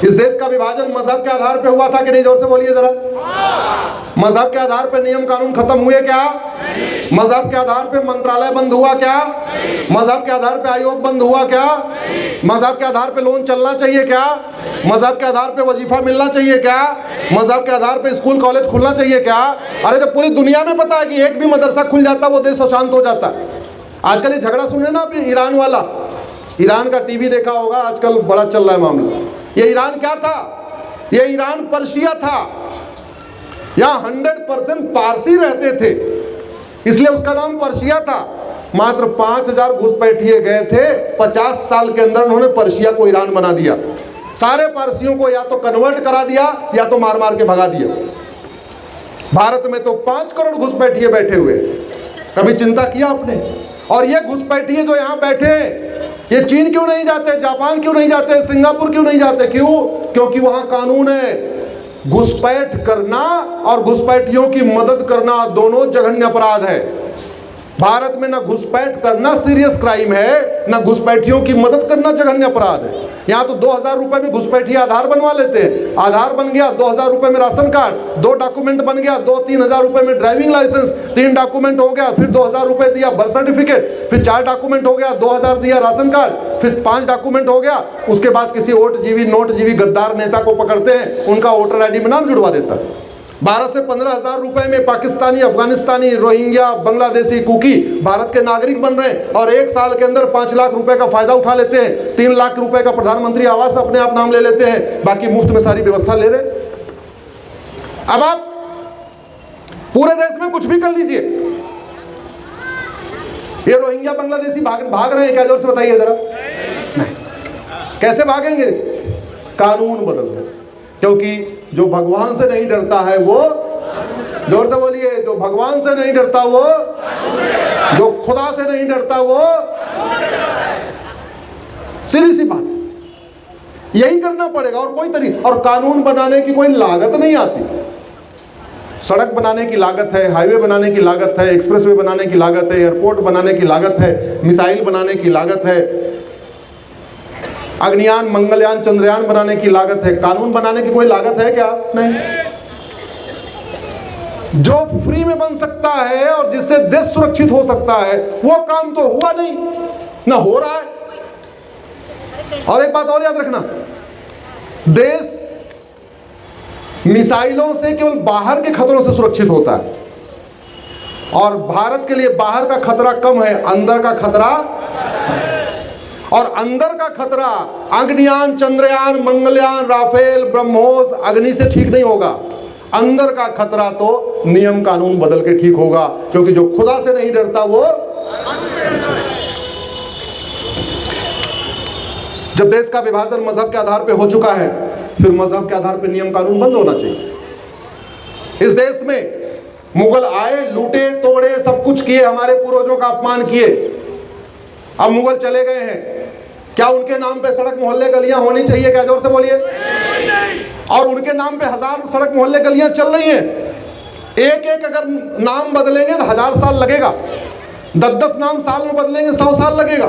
इस देश का विभाजन मजहब के आधार पे हुआ था कि नहीं? जोर से बोलिए जरा। मजहब के आधार पे नियम कानून खत्म हुए क्या? मजहब के आधार पे मंत्रालय बंद हुआ क्या? मजहब के आधार पे आयोग बंद हुआ क्या? मजहब के आधार पे लोन चलना चाहिए क्या? मजहब के आधार पे वजीफा मिलना चाहिए क्या? मजहब के आधार पे स्कूल कॉलेज खुलना चाहिए क्या? अरे जब पूरी दुनिया में पता है कि एक भी मदरसा खुल जाता वो देश अशांत हो जाता। आजकल ये झगड़ा सुने ना अभी ईरान वाला, ईरान का टीवी देखा होगा, आजकल बड़ा चल रहा है मामला। ये ईरान क्या था? ये ईरान पर्शिया था। यहाँ 100% पारसी रहते थे, इसलिए उसका नाम पर्शिया था। मात्र 5000 घुसपैठिए गए थे, 50 साल के अंदर उन्होंने पर्शिया को ईरान बना दिया। सारे पारसियों को या तो कन्वर्ट करा दिया या तो मार मार के भगा दिया। भारत में तो 5 करोड़ घुसपैठिए बैठे हुए। कभी चिंता किया आपने? और ये घुसपैठिए जो यहाँ बैठे, ये चीन क्यों नहीं जाते, जापान क्यों नहीं जाते, सिंगापुर क्यों नहीं जाते? क्यों? क्योंकि वहां कानून है। घुसपैठ करना और घुसपैठियों की मदद करना दोनों जघन्य अपराध है। भारत में ना घुसपैठ करना सीरियस क्राइम है, ना घुसपैठियों की मदद करना जघन्य अपराध है। यहाँ तो 2000 रुपए में घुसपैठिए आधार बनवा लेते हैं। आधार बन गया, 2000 रुपए में राशन कार्ड, 2 डॉक्यूमेंट बन गया, 2-3 हजार रुपए में ड्राइविंग लाइसेंस, 3 डॉक्यूमेंट हो गया, फिर 2000 रुपए दिया बर्थ सर्टिफिकेट, फिर 4 डॉक्यूमेंट हो गया, 2000 दिया राशन कार्ड, फिर 5 डॉक्यूमेंट हो गया। उसके बाद किसी ओट जीवी नोट जीवी गद्दार नेता को पकड़ते हैं, उनका वोटर ID में नाम जुड़वा देता है। 12 से 15 हजार रुपए में पाकिस्तानी, अफगानिस्तानी, रोहिंग्या, बांग्लादेशी कुकी भारत के नागरिक बन रहे हैं और 1 साल के अंदर 5 लाख रुपए का फायदा उठा लेते हैं। 3 लाख रुपए का प्रधानमंत्री आवास अपने आप नाम ले लेते हैं, बाकी मुफ्त में सारी व्यवस्था ले रहे। अब आप पूरे देश में कुछ भी कर लीजिए, ये रोहिंग्या बांग्लादेशी भाग रहे हैं क्या? जोर से बताइए जरा। नहीं, कैसे भागेंगे? कानून बदलने से। क्योंकि जो भगवान से नहीं डरता है वो, जोर से बोलिए, जो भगवान से नहीं डरता वो, जो खुदा से नहीं डरता वो, सीधी सी बात, यही करना पड़ेगा और कोई तरीका। और कानून बनाने की कोई लागत नहीं आती। सड़क बनाने की लागत है, हाईवे बनाने की लागत है, एक्सप्रेसवे बनाने की लागत है, एयरपोर्ट बनाने की लागत है, मिसाइल बनाने की लागत है, अग्नियान, मंगलयान, चंद्रयान बनाने की लागत है। कानून बनाने की कोई लागत है क्या? नहीं। जो फ्री में बन सकता है और जिससे देश सुरक्षित हो सकता है वो काम तो हुआ नहीं, ना हो रहा है। और एक बात और याद रखना, देश मिसाइलों से केवल बाहर के खतरों से सुरक्षित होता है और भारत के लिए बाहर का खतरा कम है, अंदर का खतरा। और अंदर का खतरा अग्नियान, चंद्रयान, मंगलयान, राफेल, ब्रह्मोस, अग्नि से ठीक नहीं होगा। अंदर का खतरा तो नियम कानून बदल के ठीक होगा, क्योंकि जो खुदा से नहीं डरता वो। जब देश का विभाजन मजहब के आधार पे हो चुका है, फिर मजहब के आधार पे नियम कानून बंद होना चाहिए। इस देश में मुगल आए, लूटे, तोड़े, सब कुछ किए, हमारे पूर्वजों का अपमान किए। अब मुगल चले गए हैं, क्या उनके नाम पे सड़क मोहल्ले गलियां होनी चाहिए क्या? जोर से बोलिए। और उनके नाम पे 1000 सड़क मोहल्ले गलियां चल रही हैं। एक एक अगर नाम बदलेंगे तो 1000 साल लगेगा, 10-10 नाम साल में बदलेंगे 100 साल लगेगा।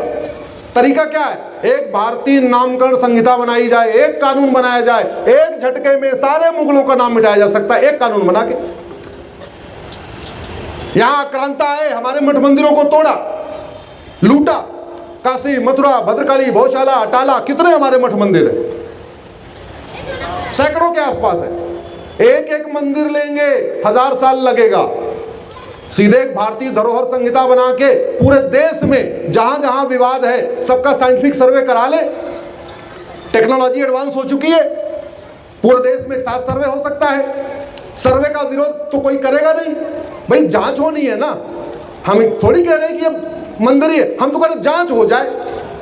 तरीका क्या है? एक भारतीय नामकरण संहिता बनाई जाए, एक कानून बनाया जाए, एक झटके में सारे मुगलों का नाम मिटाया जा सकता है, एक कानून बना के। यहां आक्रांता है, हमारे मठ मंदिरों को तोड़ा, लूटा। काशी, मथुरा, भद्रकाली, भौशाला, अटाला, कितने हमारे मठ मंदिर है, सैकड़ों के आसपास है। एक एक मंदिर लेंगे 1000 साल लगेगा। सीधे एक भारतीय धरोहर संहिता बना के पूरे देश में जहां जहां विवाद है सबका साइंटिफिक सर्वे करा ले। टेक्नोलॉजी एडवांस हो चुकी है, पूरे देश में एक साथ सर्वे हो सकता है। सर्वे का विरोध तो कोई करेगा नहीं, भाई जांच होनी है ना। हम थोड़ी कह रहे हैं कि ये मंदिर ही है, हम तो कह रहे जांच हो जाए,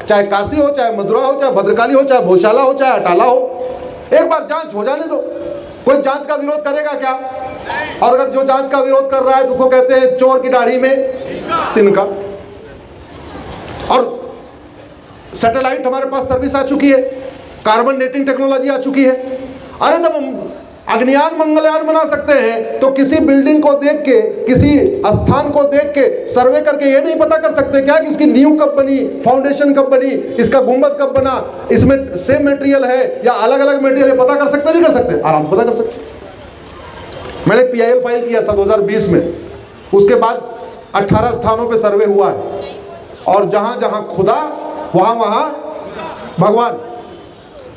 चाहे काशी हो, चाहे मथुरा हो, चाहे भद्रकाली हो, चाहे भोशाला हो, चाहे अटाला हो, एक बार जांच हो जाने दो। कोई जांच का विरोध करेगा क्या? और अगर जो जांच का विरोध कर रहा है तो उसको कहते हैं चोर की दाढ़ी में तिनका। और सैटेलाइट हमारे पास सर्विस आ चुकी है, कार्बन डेटिंग टेक्नोलॉजी आ चुकी है। अरे जब अग्नियान मंगलयान बना सकते हैं, तो किसी बिल्डिंग को देख के, किसी स्थान को देख के सर्वे करके ये नहीं पता कर सकते क्या कि इसकी नींव कब बनी, फाउंडेशन कब बनी, इसका गुंबद कब बना, इसमें सेम मटेरियल है या अलग अलग मटेरियल है? पता कर सकते नहीं कर सकते? आराम पता कर सकते। मैंने PIL फाइल किया था 2020 में, उसके बाद 18 स्थानों पे सर्वे हुआ है, और जहां जहां खुदा वहां वहां भगवान,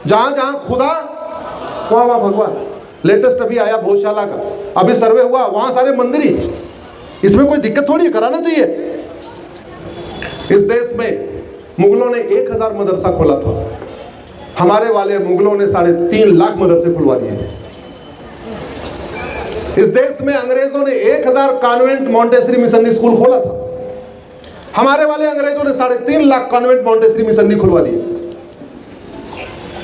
जहां जहां खुदा वहां वहां भगवान। लेटेस्ट अभी आया भोजशाला का, अभी सर्वे हुआ, वहां सारे मंदिर ही। इसमें कोई दिक्कत थोड़ी है, कराना चाहिए। इस देश में मुगलों ने 1000 मदरसा खोला था, हमारे वाले मुगलों ने 3.5 लाख मदरसे खुलवा दिए। इस देश में अंग्रेजों ने 1000 कॉन्वेंट मॉन्टेसरी मिशनरी स्कूल खोला था, हमारे वाले अंग्रेजों ने 3.5 लाख कॉन्वेंट मॉन्टेसरी मिशनरी खुलवा दिए।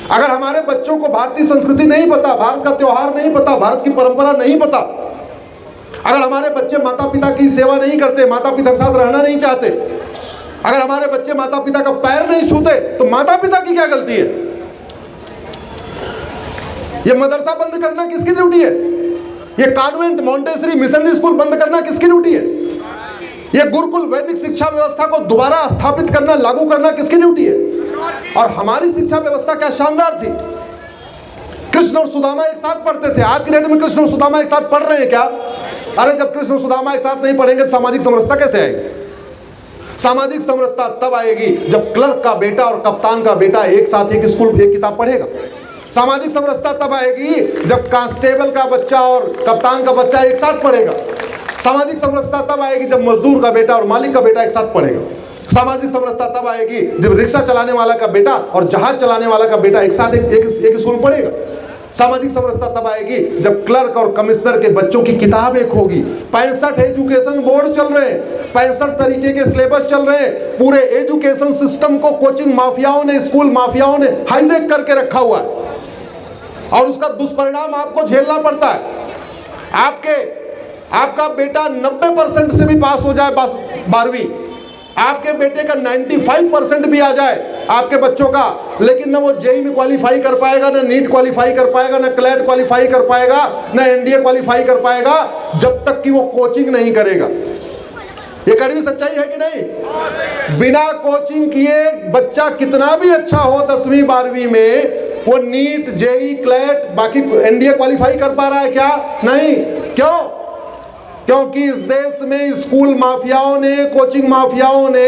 अगर हमारे बच्चों को भारतीय संस्कृति नहीं पता, भारत का त्योहार नहीं पता, भारत की परंपरा नहीं पता, अगर हमारे बच्चे माता पिता की सेवा नहीं करते, माता पिता के साथ रहना नहीं चाहते, अगर हमारे बच्चे माता पिता का पैर नहीं छूते, तो माता पिता की क्या गलती है? ये मदरसा बंद करना किसकी ड्यूटी है? ये कॉन्वेंट मॉन्टेसरी मिशनरी स्कूल बंद करना किसकी ड्यूटी है? ये गुरुकुल वैदिक शिक्षा व्यवस्था को दोबारा स्थापित करना, लागू करना किसकी ड्यूटी है? और हमारी शिक्षा व्यवस्था क्या शानदार थी। कृष्ण और सुदामा एक साथ पढ़ते थे। आज की डेट में कृष्ण और सुदामा एक साथ पढ़ रहे हैं क्या? अरे जब कृष्ण और सुदामा एक साथ नहीं पढ़ेंगे तो सामाजिक समरसता कैसे आएगी? सामाजिक समरसता तब आएगी जब क्लर्क का बेटा और कप्तान का बेटा एक साथ एक स्कूल एक किताब पढ़ेगा। सामाजिक समरसता तब आएगी जब कांस्टेबल का बच्चा और कप्तान का बच्चा एक साथ पढ़ेगा। सामाजिक समरसता तब आएगी जब मजदूर का बेटा और मालिक का बेटा एक साथ पढ़ेगा। सामाजिक समरसता तब आएगी जब रिक्शा चलाने वाला का बेटा और जहाज चलाने वाला का बेटा एक साथ एक स्कूल पढ़ेगा। सामाजिक समरसता तब आएगी जब क्लर्क और कमिश्नर के बच्चों की किताब एक होगी। 65 एजुकेशन बोर्ड चल रहे हैं, 65 तरीके के सिलेबस चल रहे हैं। पूरे एजुकेशन सिस्टम को कोचिंग माफियाओं ने, स्कूल माफियाओं ने हाईजैक करके रखा हुआ है, और उसका दुष्परिणाम आपको झेलना पड़ता है। आपका बेटा 90% से भी पास हो जाए 12वीं, आपके बेटे का 95% भी आ जाए आपके बच्चों का, लेकिन ना वो जेईई में क्वालिफाई कर पाएगा, ना नीट क्वालिफाई कर पाएगा, ना क्लैट क्वालिफाई कर पाएगा, ना एनडीए क्वालिफाई कर पाएगा, जब तक कि वो कोचिंग नहीं करेगा। ये कड़वी सच्चाई है कि नहीं? बिना कोचिंग किए बच्चा कितना भी अच्छा हो 10वीं 12वीं में, वो नीट, जेईई, क्लैट, बाकी एनडीए क्वालिफाई कर पा रहा है क्या? नहीं। क्यों? क्योंकि इस देश में स्कूल माफियाओं ने, कोचिंग माफियाओं ने,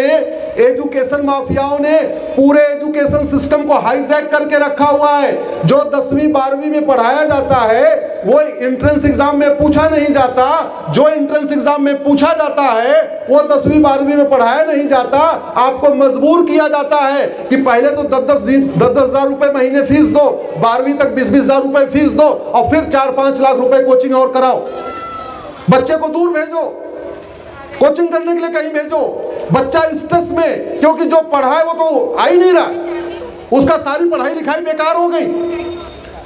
एजुकेशन माफियाओं ने पूरे एजुकेशन सिस्टम को हाईजैक करके रखा हुआ है। जो 10वीं 12वीं में पढ़ाया जाता है वो एंट्रेंस एग्जाम में पूछा नहीं जाता। जो एंट्रेंस एग्जाम में पूछा जाता है वो 10वीं 12वीं में पढ़ाया नहीं जाता। आपको मजबूर किया जाता है कि पहले तो 10-10 हजार रुपए महीने फीस दो, 12वीं तक 20-20 हजार रुपए फीस दो, और फिर 4-5 लाख रुपए कोचिंग और कराओ। बच्चे को दूर भेजो, कोचिंग करने के लिए कहीं भेजो। बच्चा स्ट्रेस में, क्योंकि जो पढ़ा है वो तो आ ही नहीं रहा, उसका सारी पढ़ाई लिखाई बेकार हो गई।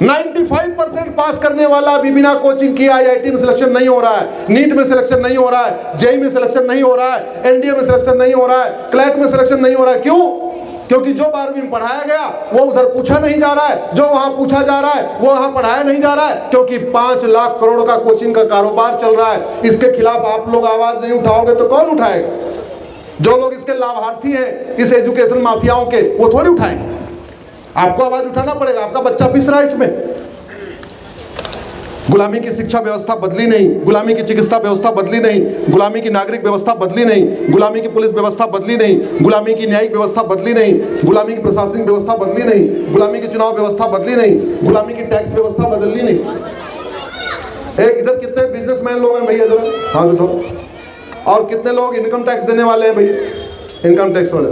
95% पास करने वाला भी बिना कोचिंग किए आईआईटी में सिलेक्शन नहीं हो रहा है, नीट में सिलेक्शन नहीं हो रहा है, जेईई में सिलेक्शन नहीं हो रहा है, एनडीए में सिलेक्शन नहीं हो रहा है, क्लैट में सिलेक्शन नहीं हो रहा है। क्यों? क्योंकि जो 12वीं में पढ़ाया गया वो उधर पूछा नहीं जा रहा है, जो वहां पूछा जा रहा है वो वहां पढ़ाया नहीं जा रहा है। क्योंकि 5 लाख करोड़ का कोचिंग का कारोबार चल रहा है। इसके खिलाफ आप लोग आवाज नहीं उठाओगे तो कौन उठाएगा? जो लोग इसके लाभार्थी हैं इस एजुकेशन माफियाओं के, वो थोड़ी उठाएंगे। आपको आवाज उठाना पड़ेगा। आपका बच्चा पिस रहा है इसमें। गुलामी की शिक्षा व्यवस्था बदली नहीं, गुलामी की चिकित्सा व्यवस्था बदली नहीं, गुलामी की नागरिक व्यवस्था बदली नहीं, गुलामी की पुलिस व्यवस्था बदली नहीं, गुलामी की न्यायिक व्यवस्था बदली नहीं, गुलामी की प्रशासनिक व्यवस्था बदली नहीं, गुलामी की चुनाव व्यवस्था बदली नहीं, गुलामी की टैक्स व्यवस्था बदली नहीं। एक इधर कितने बिजनेसमैन लोग हैं भैया? जरा हाँ सुनो। और कितने लोग इनकम टैक्स देने वाले हैं भैया? इनकम टैक्स वाले।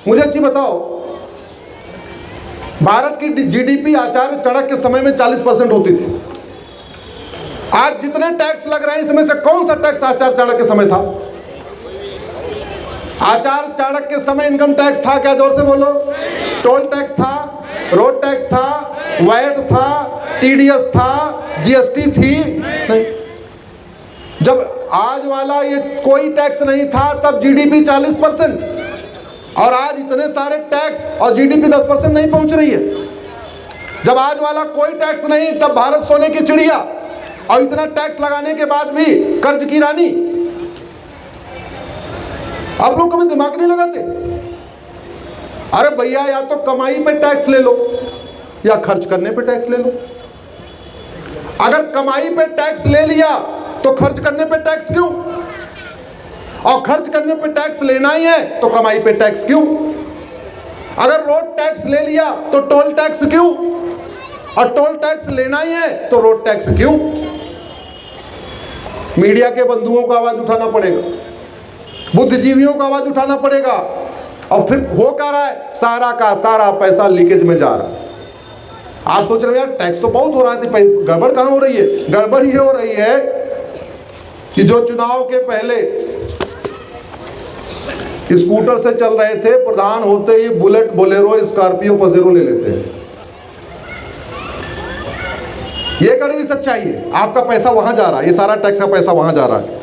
मुझे अच्छी बताओ, भारत की जीडीपी आचार्य चाणक्य के समय में 40% होती थी। आज जितने टैक्स लग रहे हैं इसमें से कौन सा टैक्स आचार्य चाणक्य के समय था? आचार्य चाणक्य के समय इनकम टैक्स था क्या? जोर से बोलो। टोल टैक्स था, रोड टैक्स था, वैट था, टीडीएस था, जीएसटी थी नहीं। जब आज वाला ये कोई टैक्स नहीं था तब जीडीपी 40%, और आज इतने सारे टैक्स और जीडीपी 10% नहीं पहुंच रही है। जब आज वाला कोई टैक्स नहीं, तब भारत सोने की चिड़िया, और इतना टैक्स लगाने के बाद भी कर्ज की रानी। आप लोग कभी दिमाग नहीं लगाते? अरे भैया, या तो कमाई पे टैक्स ले लो या खर्च करने पे टैक्स ले लो। अगर कमाई पे टैक्स ले लिया तो खर्च करने पे टैक्स क्यों? और खर्च करने पे टैक्स लेना ही है तो कमाई पे टैक्स क्यों? अगर रोड टैक्स ले लिया तो टोल टैक्स क्यों? और टोल टैक्स लेना ही है तो रोड टैक्स क्यों? मीडिया के बंधुओं को आवाज उठाना पड़ेगा, बुद्धिजीवियों को आवाज उठाना पड़ेगा। और फिर हो क्या रहा है? सारा का सारा पैसा लीकेज में जा रहा है। आप सोच रहे हो यार टैक्स तो बहुत हो रहा है, गड़बड़ कहां हो रही है? गड़बड़ ये हो रही है कि जो चुनाव के पहले स्कूटर से चल रहे थे, प्रधान होते ही बुलेट, बोलेरो, स्कॉर्पियो, पजेरो ले लेते हैं। ये कड़वी सच्चाई है। आपका पैसा वहां जा रहा है, ये सारा टैक्स का पैसा वहां जा रहा है।